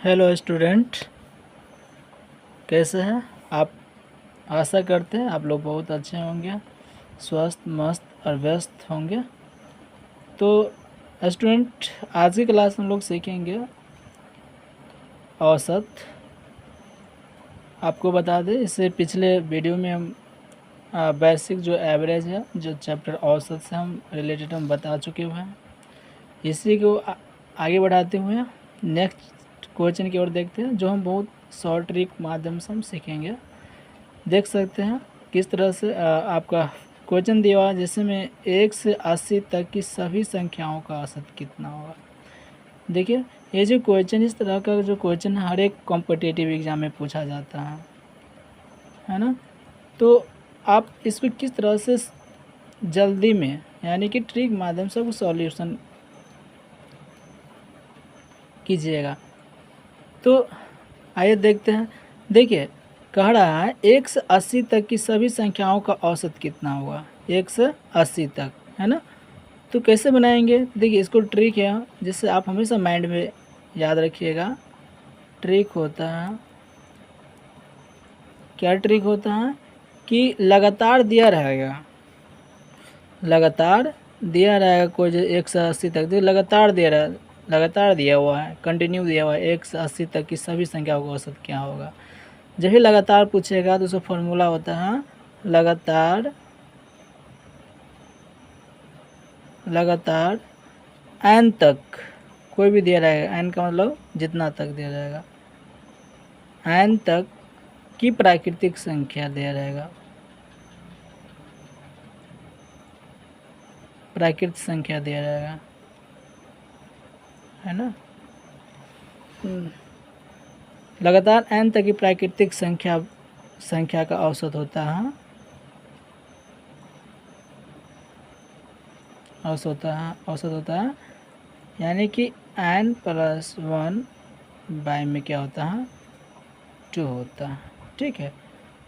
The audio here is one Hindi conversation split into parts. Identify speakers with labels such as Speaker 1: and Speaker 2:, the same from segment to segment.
Speaker 1: हेलो स्टूडेंट, कैसे हैं आप। आशा करते हैं आप लोग बहुत अच्छे होंगे, स्वस्थ मस्त और व्यस्त होंगे। तो स्टूडेंट, आज की क्लास हम लोग सीखेंगे औसत। आपको बता दें, इससे पिछले वीडियो में हम बेसिक जो एवरेज है, जो चैप्टर औसत से हम रिलेटेड हम बता चुके हुए हैं। इसी को आगे बढ़ाते हुए नेक्स्ट क्वेश्चन की ओर देखते हैं, जो हम बहुत शॉर्ट ट्रिक माध्यम से हम सीखेंगे। देख सकते हैं किस तरह से आपका क्वेश्चन दिया हुआ है, जैसे में 1 से 80 तक की सभी संख्याओं का औसत कितना होगा। देखिए, ये जो क्वेश्चन, इस तरह का जो क्वेश्चन हर एक कॉम्पिटिटिव एग्जाम में पूछा जाता है ना। तो आप इसको किस तरह से जल्दी में, यानी कि ट्रिक माध्यम से वो सॉल्यूशन कीजिएगा। तो आइए देखते हैं। देखिए, कह रहा है 1 से 80 तक की सभी संख्याओं का औसत कितना होगा। 1 से 80 तक, है ना। तो कैसे बनाएंगे, देखिए इसको ट्रिक है, जिससे आप हमेशा माइंड में याद रखिएगा। ट्रिक होता है, क्या ट्रिक होता है कि लगातार दिया रहेगा, लगातार दिया रहेगा। कोई जो 1 से 80 तक, देखिए लगातार दिया रहा, लगातार दिया हुआ है, कंटिन्यू दिया हुआ है। 1 से 80 तक की सभी संख्याओं का औसत क्या होगा। जब भी लगातार पूछेगा तो उसका फॉर्मूला होता है लगातार n तक, कोई भी दिया रहेगा, n का मतलब जितना तक दिया रहेगा, n तक की प्राकृतिक संख्या दिया रहेगा, प्राकृतिक संख्या दिया रहेगा, है ना। लगातार n तक की प्राकृतिक संख्या का औसत होता है, औसत होता है, यानी कि n + 1 बाय में क्या होता है, 2 होता है। ठीक है,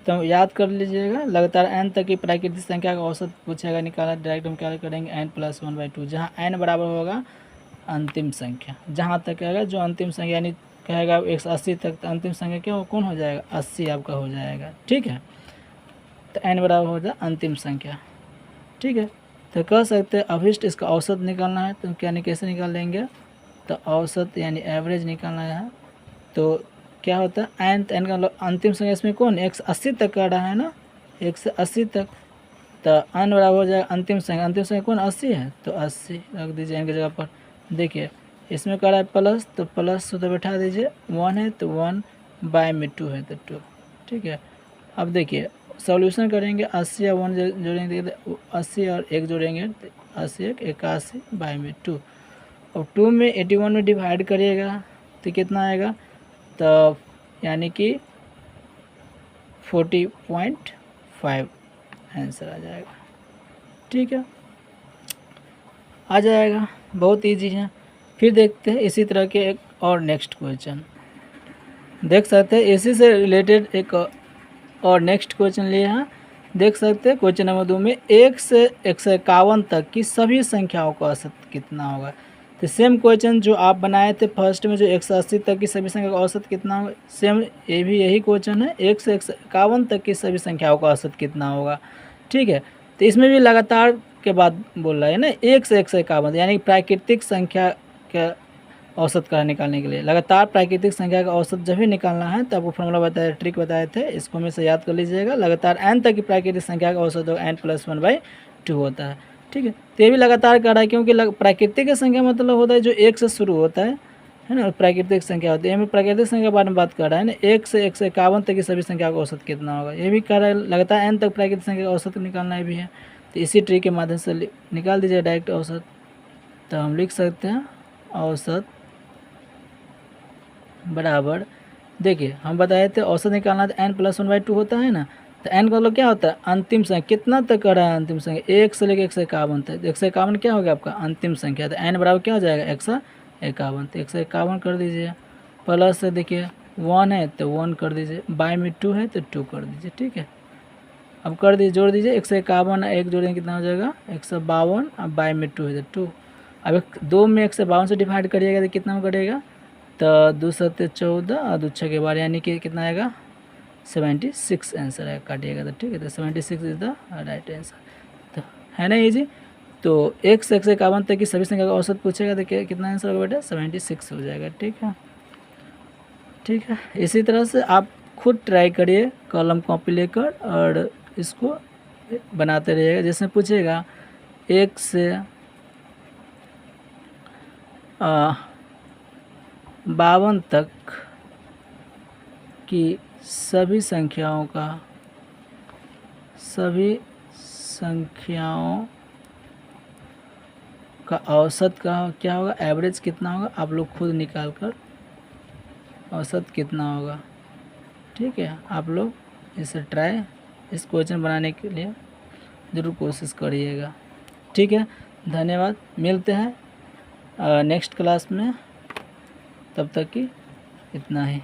Speaker 1: तो याद कर लीजिएगा, लगातार n तक की प्राकृतिक संख्या का औसत पूछेगा, निकाला डायरेक्ट हम क्या करेंगे, n + 1/2, जहाँ n बराबर होगा अंतिम संख्या, जहाँ तक कहेगा जो अंतिम संख्या, यानी कहेगा 180 तक, तो अंतिम संख्या क्या हो, कौन हो जाएगा, 80 आपका हो जाएगा। ठीक है, तो n बराबर हो जाए अंतिम संख्या। ठीक है, तो कह सकते हैं अभिष्ट इसका औसत निकालना है, तो क्या कैसे निकाल लेंगे, तो औसत यानी एवरेज निकालना है। तो क्या होता है, n, तो n का मतलब अंतिम संख्या, इसमें कौन 180 तक का रहा है ना, 180 तक, तो n बराबर हो जाएगा अंतिम संख्या कौन 80 है, तो 80 रख दीजिए n की जगह पर। देखिए इसमें कर रहा है प्लस, तो प्लस तो बैठा दीजिए, 1 है तो 1 बाय में 2 है तो 2। ठीक है, अब देखिए सॉल्यूशन करेंगे, 80 और 1 जोड़ेंगे, 80 और 1 जोड़ेंगे, 80 1 81 बाय में 2। अब 2 में 81 में डिवाइड करिएगा तो कितना आएगा, तो यानी कि 40.5 आंसर आ जाएगा। ठीक है, आ जाएगा, बहुत इजी है। फिर देखते हैं इसी तरह के एक और नेक्स्ट क्वेश्चन। देख सकते हैं इसी से रिलेटेड एक और नेक्स्ट क्वेश्चन लिया है। देख सकते हैं क्वेश्चन नंबर 2 में 1 से 151 तक की सभी संख्याओं का औसत कितना होगा। तो सेम क्वेश्चन जो आप बनाए थे फर्स्ट में, जो 180 तक की सभी संख्या का औसत कितना होगा, सेम ये भी यही क्वेश्चन है, 1 से 151 तक की सभी संख्याओं का औसत कितना होगा। ठीक है, तो इसमें भी लगातार के बाद बोल रहा है ना, 1 से 151, यानी प्राकृतिक संख्या का औसत का निकालने के लिए, लगातार प्राकृतिक संख्या का औसत जब भी निकालना है तो आपको फॉर्मूला बताया, ट्रिक बताए थे, इसको हमेशा याद कर लीजिएगा। लगातार n तक की प्राकृतिक संख्या का औसत होगा n + 1/2 होता है। ठीक है, तो ये भी लगातार कर रहा है, क्योंकि प्राकृतिक संख्या मतलब होता है जो 1 से शुरू होता है ना, प्राकृतिक संख्या होती है। हमें प्राकृतिक संख्या के बारे में बात कर रहा है ना, 1 से 151 तक की सभी संख्या का औसत कितना होगा, ये भी कर रहा है। लगातार n तक प्राकृतिक संख्या का औसत निकालना भी है, तो इसी ट्रिक के माध्यम से निकाल दीजिए डायरेक्ट औसत। तो हम लिख सकते हैं औसत बराबर, देखिए हम बताए थे औसत निकालना तो n + 1/2 होता है ना। तो n का मतलब क्या होता है, अंतिम संख्या कितना तक का रहा है, अंतिम संख्या 1 से लेकर 151 तक, 151 क्या हो गया आपका अंतिम संख्या, तो n बराबर क्या हो जाएगा 151, तो 151 कर दीजिए। प्लस से देखिए 1 है तो 1 कर दीजिए, बाय में 2 है तो 2 कर दीजिए। ठीक है, अब कर दीजिए, जोड़ दीजिए, 151 1 जोड़ेंगे कितना हो जाएगा 152, अब बाय में 2 है तो 2। अब 2 में 152 से डिवाइड करिएगा तो कितना में करेगा, तो 2 7 14 और 2 6 12 यानी कि कितना आएगा 76 आंसर है, काटिएगा तो ठीक है। तो 76 इज द राइट आंसर। तो है ना इजी। तो 1 से 151 तक की सभी संख्या का औसत पूछेगा तो कितना आंसर होगा बेटा 76 हो जाएगा। ठीक है, ठीक है। इसी तरह से आप खुद ट्राई करिए कलम कॉपी लेकर और इसको बनाते रहिएगा। जिसमें पूछेगा 1 से 52 तक की सभी संख्याओं का औसत का क्या होगा, एवरेज कितना होगा, आप लोग खुद निकाल कर औसत कितना होगा। ठीक है, आप लोग इसे इस क्वेश्चन बनाने के लिए ज़रूर कोशिश करिएगा। ठीक है, धन्यवाद। मिलते हैं नेक्स्ट क्लास में, तब तक की इतना ही।